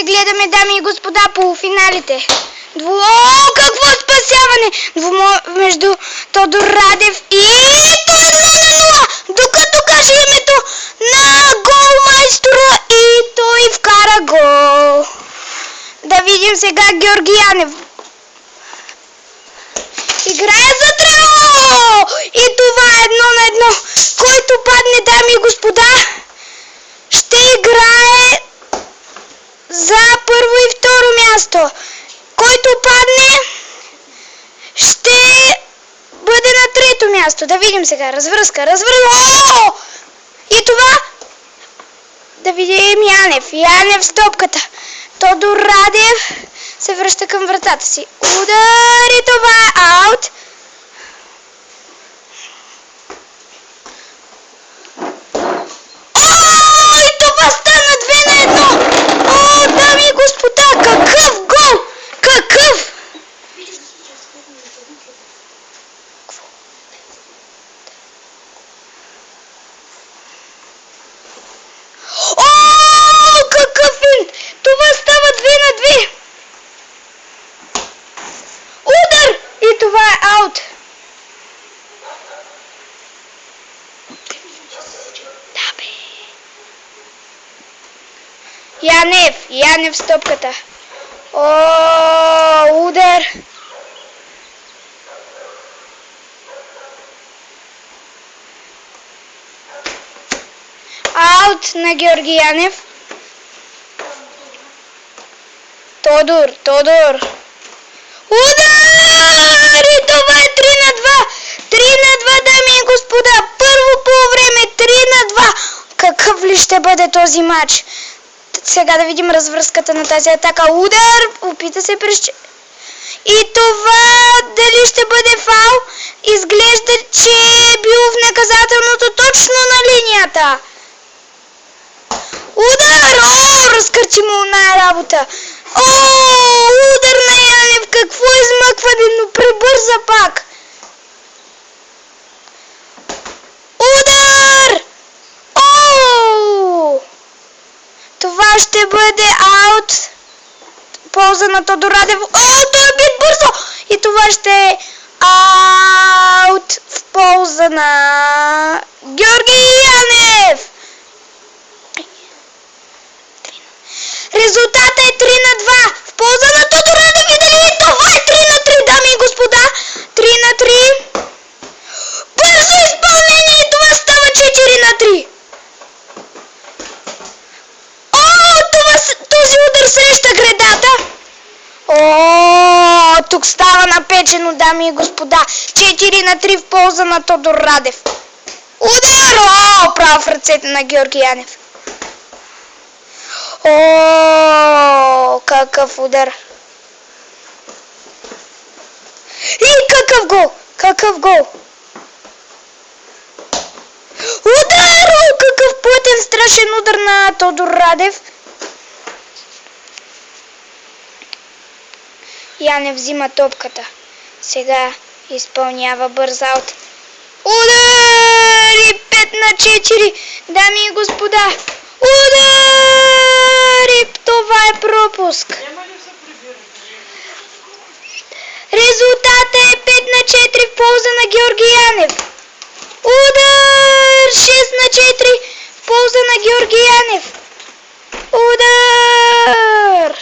Гледаме, дами и господа, полуфиналите. Какво спасяване! Между Тодор Радев и 1-0, докато каже името на голмайстора и той вкара гол. Да видим сега Георги Янев. Играе за Трево! И това е 1-1. Който падне, дами и господа, ще играе за първо и второ място. Който падне, ще бъде на трето място. Да видим сега. Развръзка. И това. Да видим Янев. Янев с топката. Тодор Радев се връща към вратата си. Удар и това е аут. И това стана 2-1. О, дами и господа, какъв гол! Какъв! О, какъв финт! Това става 2-2. Удар! И това е аут. Да, бе. Янев с топката. О, удар. Аут на Георги Янев. Тодор. Удар! И това е 3-2. 3-2, дами и господа. Първо по време 3-2. Какъв ли ще бъде този матч? Сега да видим развръзката на тази атака. Удар! Опита се през... И това дали ще бъде фаул? Изглежда, че е бил в наказателното точно на линията. Удар! О, разкърчи му на работа. О, удар на Янев. Какво измъкване, но прибърза пак. Удар! О! Това ще бъде аут. Полза на Тодор Радев. О, той е бит бързо! И това ще е аут в полза на Георги Янев. Резултата е 3-2 в полза на Тодор Радев. Видели, това е 3-3, дами и господа. 3-3. Бързо изпълнение и това става 4-3. Този удар среща гредата. О, тук става напечено, дами и господа. 4-3 в полза на Тодор Радев. Удар! О, прав в ръцете на Георги Янев. О, какъв удар. И какъв гол. Какъв гол. Удар! О, какъв плътен страшен удар на Тодор Радев. Янев взима топката. Сега изпълнява бърз аут. Удар! И 5-4. Дами и господа. Удар! И това е пропуск. Резултатът е 5-4 в полза на Георги Янев. Удар! 6-4 в полза на Георги Янев. Удар!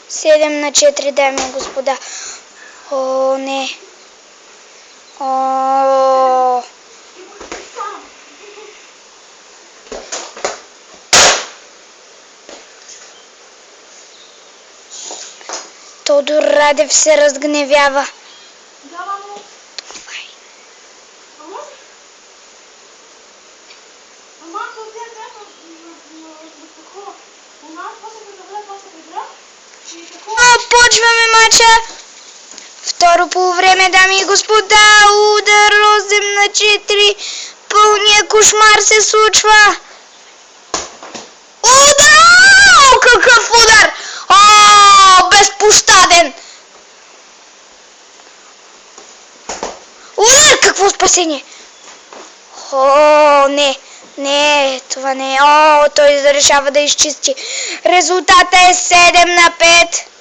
7-4, дами и господа. О, не. О. Тодор Радев се разгневява. Почваме мача. Второ полувреме, дами и господа. Удар 8-4. Пълния кошмар се случва. Удар! Какъв удар! Безпощаден! какво спасение! О, не! Не, това не е. О, той решава да изчисти. Резултата е 7 на 5.